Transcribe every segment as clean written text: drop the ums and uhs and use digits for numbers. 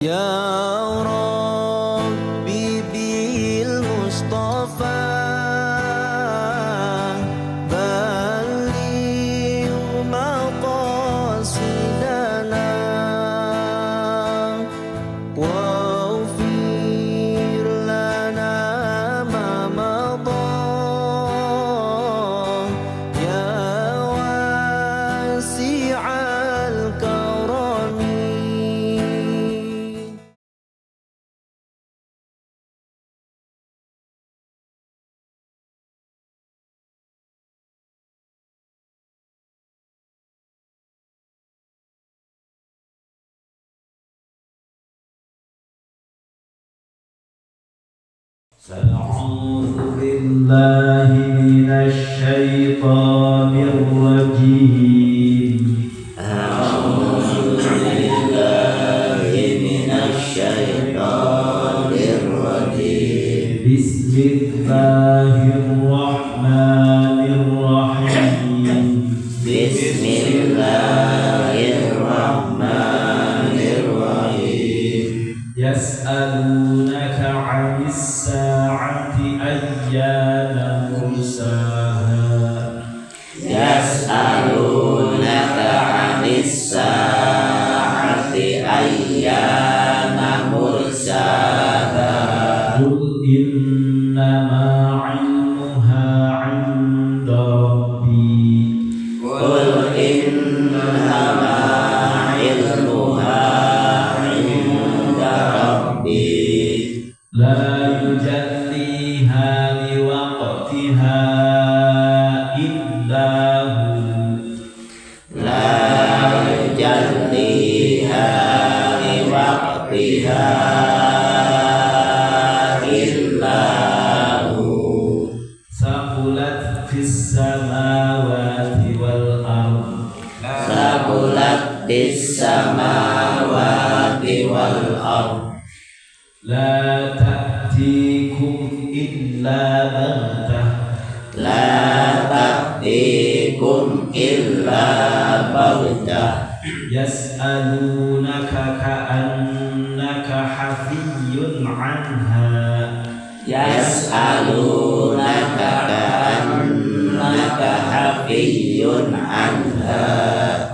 Ya Rabbi bil Mustafa balligh maqasidana waghfir lana ma madha ya wasi'al karami. أعوذ بالله من الشيطان الرجيم. أعوذ بالله من الشيطان الرجيم. بسم الله الرحمن الرحيم. بسم الله الرحمن الرحيم. يسألونك عن الساعة أيان مرساها. يسألونك عن الساعة أيان مرساها. قل إنما علمها عند ربي. قل إنما علمها عند ربي. لا يجليها لوقتها إلا هو. لا يجليها لوقتها إلا هو. ثقلت في السماوات والأرض. ثقلت في السماوات والأرض. لا تأتيكم إلا بغتة. لا تأتيكم إلا بغتة. يسألونك كأنك حفي عنها. يسألونك كأنك حفي عنها.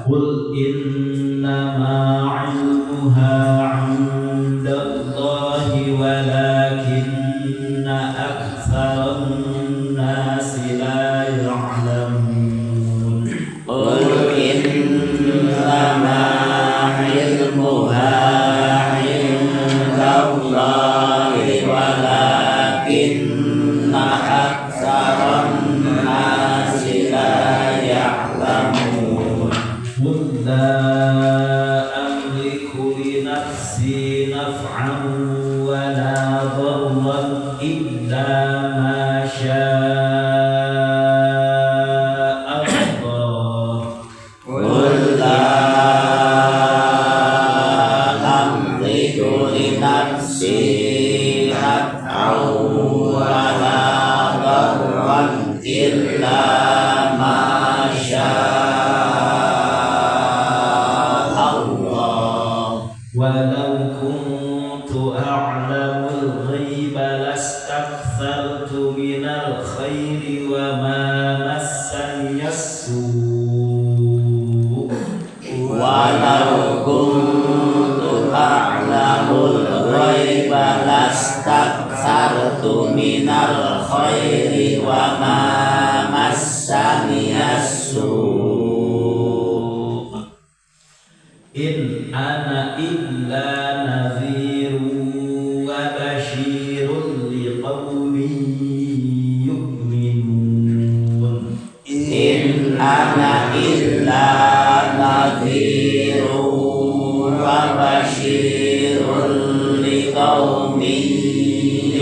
قل إنما علمها عند الله ولكن أكثر الناس لا يعلمون. قل إنما علمها عند الله ولكن أكثر الناس لا يعلمون. قل لا أملك لنفسي نفعا ولا ضرا إلا ما شاء الله. قل لا أملك لنفسي نفعا ولا ضرا إلا ما شاء الله. ولو كنت أعلم الغيب لاستكثرت من الخير وما مسني السوء. ولو كنت أعلم الغيب لاستكثرت من الخير وما مسني السوء. إن أنا إلا نذير وبشير لقوم يؤمنون. إن أنا إلا نذير وبشير لقوم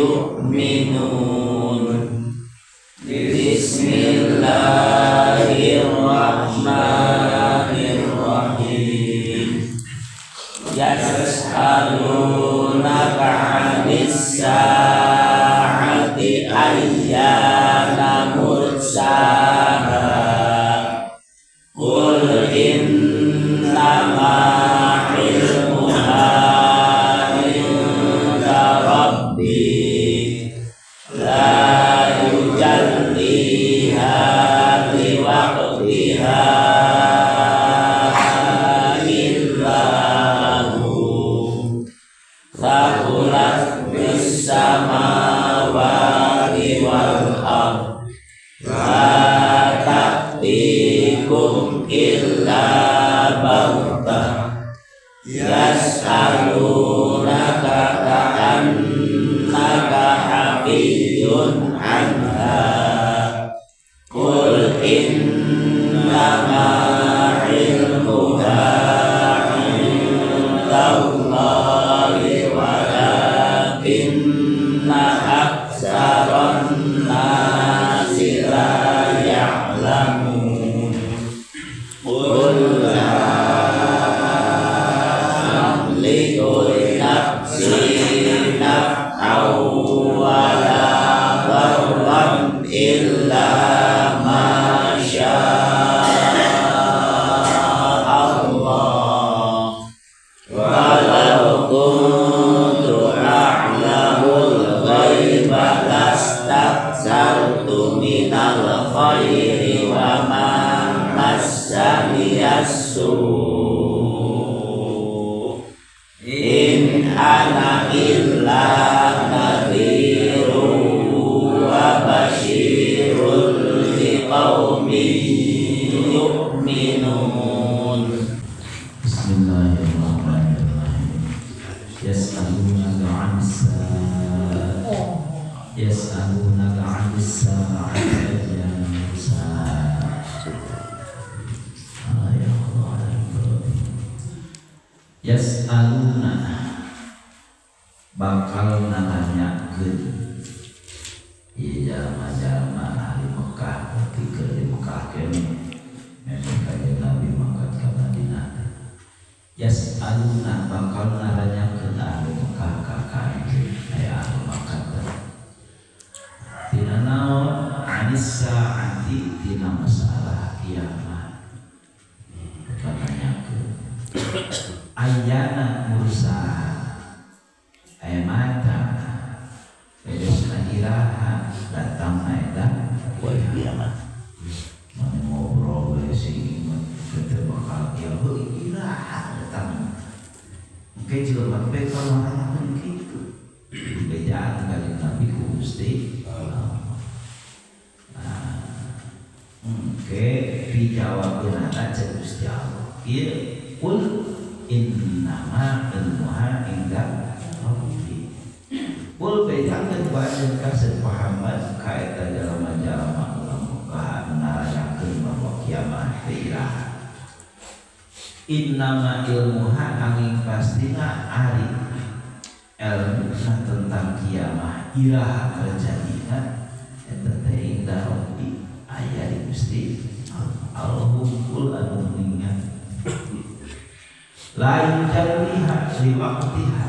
يؤمنون. بسم الله الرحمن الرحيم. يسألونك عن الساعة أيان مرساها. قل إنما علمها Taqulat bis samawati wal ard la ta'tikum illa baghtah yas'alunaka ka'annaka hafiyyun anha qul innama ilmuha indallahi walakinna aktsaran nasi la ya'lamun qul la amliku li nafsi naf'an wala darran illa ma syaa Allah walau kuntu a'lamul ghaiba lastakthartu minal khairi wa ma massani as-su' in ana illa nadhirun wa basyirun liqaumin yu'minun. Bismillahirrahmanirrahim. Yas'alunaka 'anis sa'ati ayyana mursaha. Ya Allah. Yas'aluna bakal nanyakeun ieu jalma-jalma ahli Mekah ketika di Mekah kene memang kaya Nabi mangkat ka Madinah. Yas'aluna bakal nanyakeun ahli Mekah ka kanjeng aya ahli Mekah tina naon anis saati tina masalah kiamat nanyakeun ayyana mursaha mata beresna iraha datang aedan Wal kiamat mana ngobrol we sing kita bakal kiamat iraha datang mungkin jelema teh kalau nanyakeun kitu bejaan kali Nabi ku Gusti oke dijawabkeun ada cek Gusti Allah ieu qul innama ilmuha inda Rabbi. Qul bejangan bae kasih pahaman ka eta jalma-jalma ulama ka narayakeun bahwa kiamat teh iraha. Innama ilmuha angin pastina ari ilmuna tentang kiamat iraha terjadina eta teh inda Rabbi aya di Gusti Allahul anu ningat lain jalliha liwaqtiha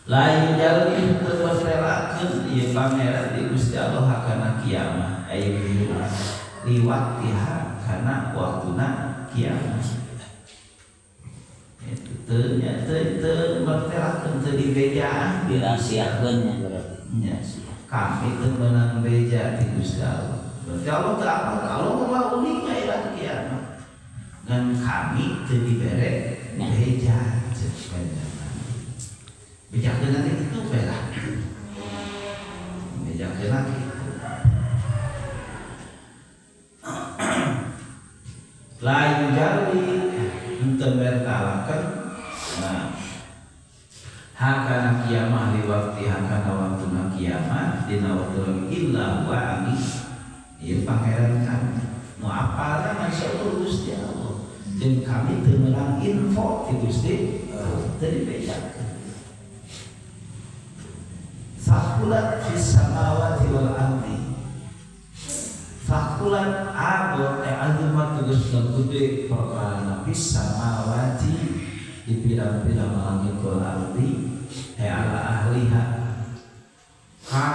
lain jalli terberelakeun ieu pangeran di Gusti Allah kana kiamat aya liwaqtiha kana waktuna kiamat itu teu nya teu bertelakeun teu dibejaan dirahasiakeunnya berarti nya kami teu meunang beja di Gusti Allah berarti Allah teu apa Allah mah unik aya kiamat dan kami teu dibere beja ceuk bejakeun nanti itu belah bejakeun nanti lain jali henteu bertalakeun nah hakana kiamah li waqti hakana waktuna kiamat dina waktu illa wa ami ieu pangeran kami nu apalna masyaallah Gusti Allah jeung kami teu meunang info ti Gusti teu dibejakeun sakulat fis samawati wal ardi sakulat abot adumat geus gede perkara fis samawati di pirang-pirang langit wal ardi ala ahliha ka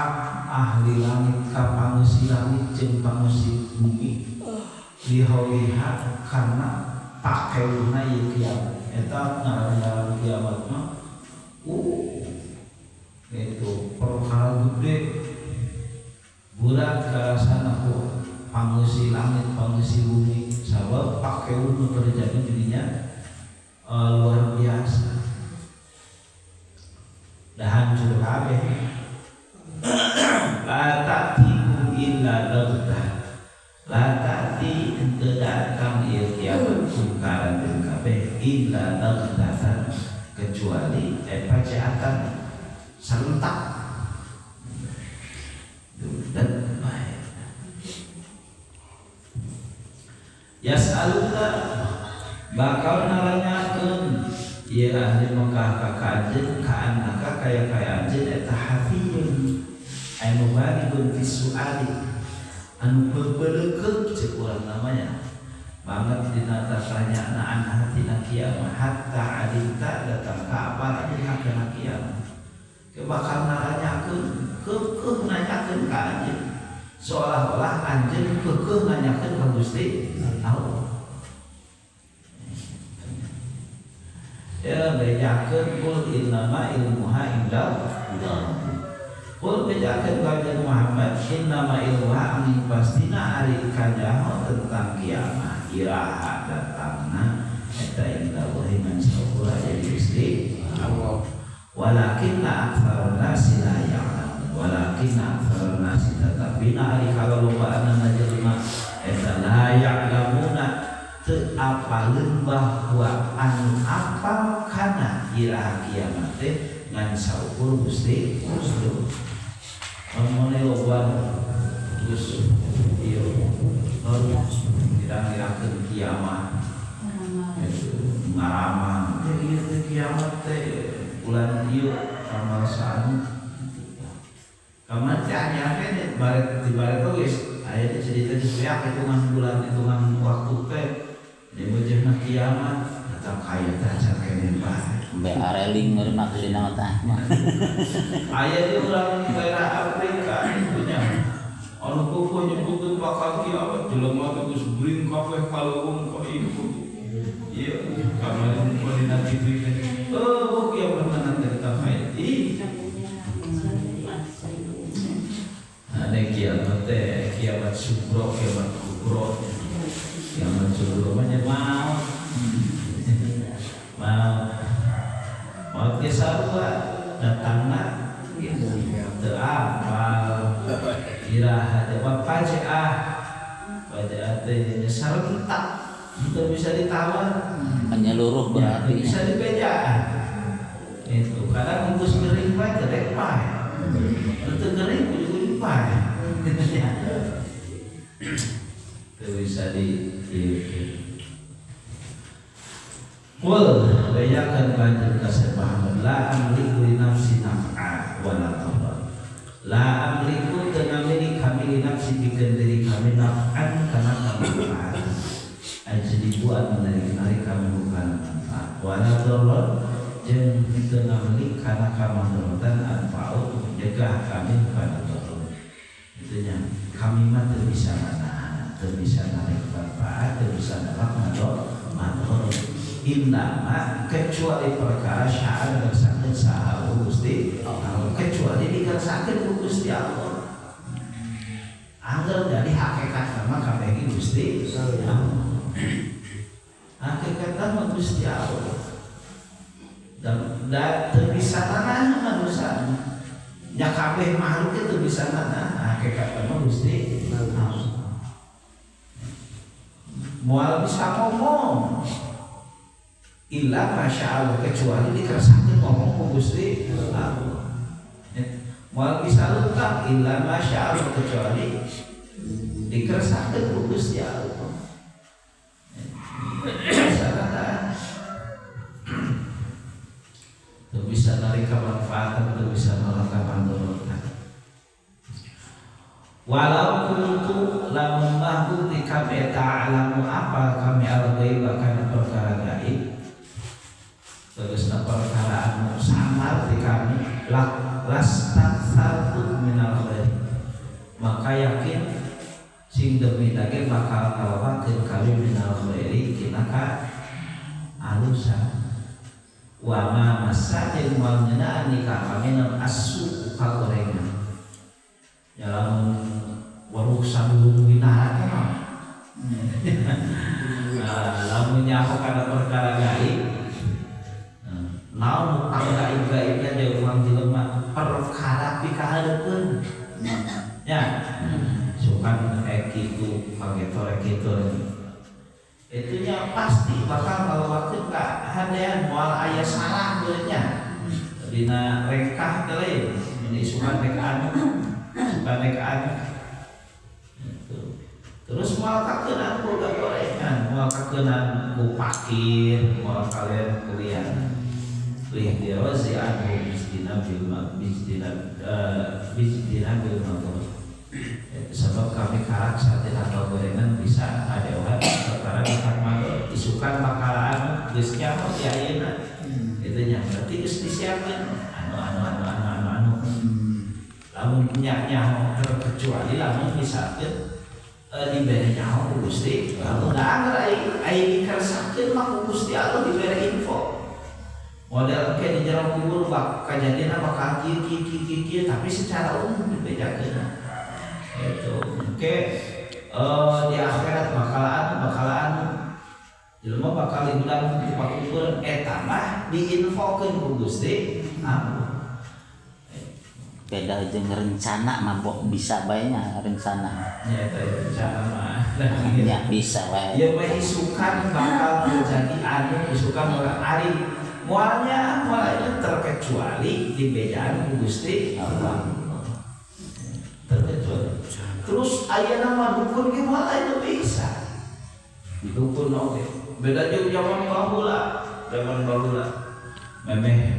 ahli langit ka pangusi langit jeung pangusi bumi lihauliha karena pakeuna ieu kiamat eta ngaran kiamat mah itu perkara gede bulan karasana ku pangusi langit pangusi bumi sabab pakeun terjadi dirinya luar biasa hancur kabeh. La ta'tikum illa baghtah. La ta'ti ente datang ieu kiamat kungkaran deui kabeh illa baghtatan kecuali pajaatan serentak. Dan baik. Yas'aluna bakal naranyakeun ieu ahli Mekah ka anjeun ka annaka kaya anjeun eta hafiyun anu balighun fi su'ali anu beuleukeut ceuk urang namanya banget dina tanya an hatina kiamat hatta alimta datang ka apa dina kana kiamat ke bakal naranyakeun keukeuh nanyakeun ka anjeun seolah-olah anjeun keukeuh nanyakeun ka Gusti Allah. Ya bejakeun kul innama ilmuha indallah. Kul bejakeun kanjeng Muhammad innama ilmuha amin pastina ari kajaho tentang kiamat iraha datangna eta indallah man saura jadi Gusti Allah. Walakinna aktsarun nasi la ya'lamun. Walakinna aktsarun nasi tetapi ari kalolobana jelema eta la ya'lamuna teu apaleun bahwa anu apal kana iraha kiamat teh ngan saukur Gusti Allah. Amone loba Gus ieu kira-kirakeun kiamat ngaramang ieu teh kiamat teh bulan ieu tanggal sanu kaman teh anyarkeun bare dibare geus aya cerita diseak hitungan bulan hitungan waktu teh di wajahna kiamat datang kaya teh sakene bae Be areling meureun maksudna tah. Aya di urang daerah Afrika itunya. Anu kuku nyebutkeun bakal kiamat jelema teh geus bring kabeh kaleuweung ka ieu. Ieu kamari mun dina TV teh. Oh, kiamat nanti kita main. Ada kiamat teh, kiamat sugro, kiamat kubro. Kiamat sugro mah mau. Mau kesarua datangna teu apal iraha teh pajaah teh sarentak teu bisa ditawar Menyeluruh berarti bisa dibejaan itu kadang geus gering bae gerek bae teu gering ujug-ujug bae teu bisa di Qul bayakan kanjeng Rasul Muhammad la amliku li nafsi naf'a wa la dharra. La amliku tenamini kami li nafsi bikin diri kami naf'an kana manfaat. Ajli buat menarik kami bukan manfaat. Wa la dharra jeung tenamini kana kamandaratan anfa'u jaga kami bukan dharra. Itunya kami mah teu bisa mana, teu bisa narik manfaat, teu bisa narik madhar. Innama kecuali perkara sya'an bersakin sahabu Gusti Allah kecuali dikersakin ku Gusti Allah anggar dari hakikat sama kabeh Gusti Allah hakikat sama Gusti Allah dan teu bisa nanah manusia nya kabeh makhluk itu bisa nanah hakikat sama Gusti Allah moal bisa ngomong illa masya Allah kecuali dikerasakeun ngomong ku Gusti Allah. Moal bisa lengkap illa masya Allah kecuali dikerasakeun ku Gusti Allah. Teu bisa narik kemanfaatan, teu bisa narik kemanfaatan. Walau kuntu lamun mahbub di kami ta'alamu apa kami al-ghaib kana perkara gaib terus perkara anu samar di kami satu minal khair maka yakin sing demi dage bakal kalawakeun kami minal khairi kita ka alusan wa ma masa jeung moal ngeunaan ka kami nan asu ka gorengan ya lamun waruh sabung winara teh lamun nyaho kana perkara gaib naon gaib-gaibnya dia urang jelema kahadeupeun. Ya. Sukan kitu kagetor. Itunya pasti bakal ngalawakeun ka hadean moal aya salah beurnya. Dina rekah teh lain. Ini sukan rek anu. Terus moal kakeunaan boga gorengan, moal kakeunaan ku pakir, moal kalian kuliah. Lih dia si anu bisdina bil motor. Sebab kami karak saat atau gorengan bisa ada orang perkara karena isukan bakalan geus kiamat ya ayeuna. Itu nya berarti geus disiapkeun anu. Lamun nya terkecuali lamun misalkan diberi nyaho ku Gusti. Lamun da anggar ai dikersakkeun mah ku Gusti Allah diberi info. Model ke di jero kubur bak kajadian bakal kieu tapi secara umum dibedakeun. Itu oke di akhirat bakalan jelema bakal diundang di pakubur eta mah diinfokeun ku Gusti beda jeung rencana mah bisa bae nya rencana ya eta rencana mah ya bisa bae ya mah isukan bakal terjadi anu isukan orang ari moalnya terkecuali di bejaan ku Gusti Allah terkecuali. Terus aya nama dukun ge malah itu bisa. Dukun oge. Beda jeung zaman baheula. Memeh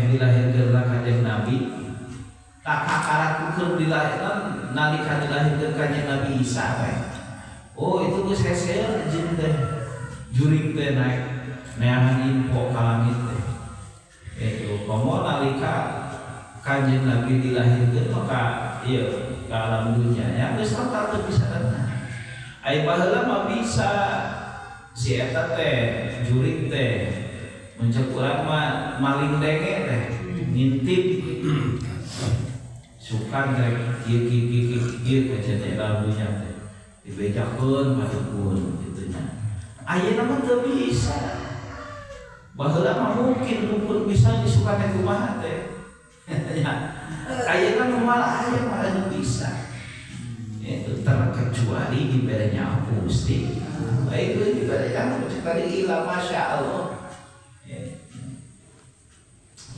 dilahirkeun Kanjeng Nabi. Tak kakarakukeun dilahirkeun nalika dilahirkeun Kanjeng Nabi Isa we. Oh itu geus hese jin teh. Jurig teh naik neangan info ka langit teh. Itu komo nalika Kanjeng Nabi dilahirkeun maka ieu ka alam dunya nya geus total teu bisa datang. Ai baheula mah bisa si eta teh jurig teh muncul urang mah maling denge teh ngintip sukan rek kieu kajadian alam dunya teh dibejakeun ka dukun kitu nya. Ayeuna mah teu bisa. Baheula mah mungkin dukun bisa disukan kumaha teh. Ayeuna malah aya malah bisa. Itu terkecuali diberinya Gusti. Baik diberinya sekali ila masya Allah.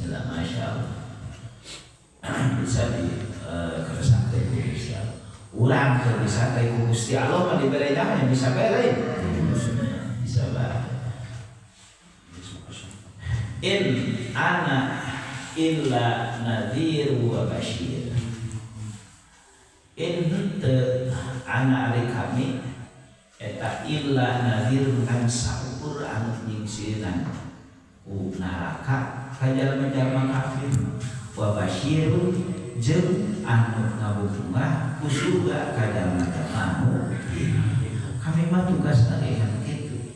Ila masya Allah. Bisa dikersakkeun ku Gusti Allah. Urang teu bisa teh ku Gusti Allah mah diberinya bisa bae lain. Bisa bae. In ana illa nadhir wa basyir. In henteu ana ari kami eta illa nadhir kan saukur anu nyingsieun ku neraka ka jalma-jalma kafir wa basyir jeung anu ngabungah ku surga ka jalma-jalma mukmin. Kami mah tugasna aya kitu.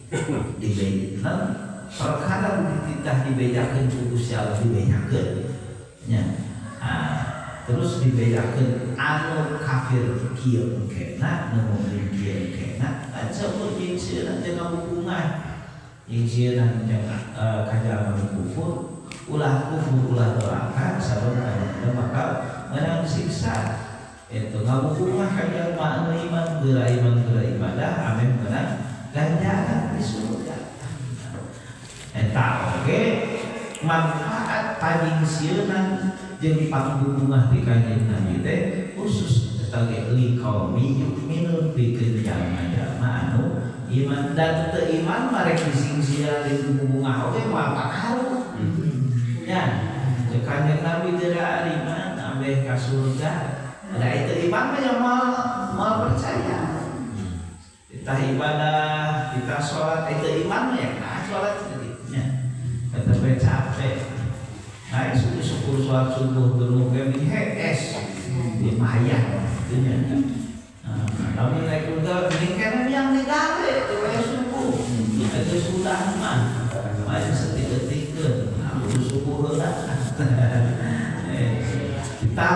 Dibedakeun perkara dititah dibedakeun ku Gusti Allah dibedakeun nya. Terus dibedakeun anu kafir kieu kena nu mukmin kieu kena aja urang teh ngabungah jeung kajalma kufur ulah doraka sabab anu bakal menang siksa. Itu ngabungah kajalma anu iman geura ibadah amin menang ganjaran di surga. Eta oge manfaat panyingsieunan jeung dipangubungah ti Kanjeng Nabi teh khusus eta ge liqaumi yu'minun pikeun jalma-jalma anu iman dan teu iman mah rek disingsian dipangubungah oge moal pakaruh. Ya, Kanjeng Nabi teu iman ambeh ka surga. Da itu iman mah moal percaya. Kita ibadah, kita sholat itu iman ya, nah sholat sedikitnya kata capek naik syukur sholat subuh dulu kami es di maya itunya tapi naik udah ini kan yang negara itu kayak subuh itu sudah mah masih sedikit-sedikit subuh lah kita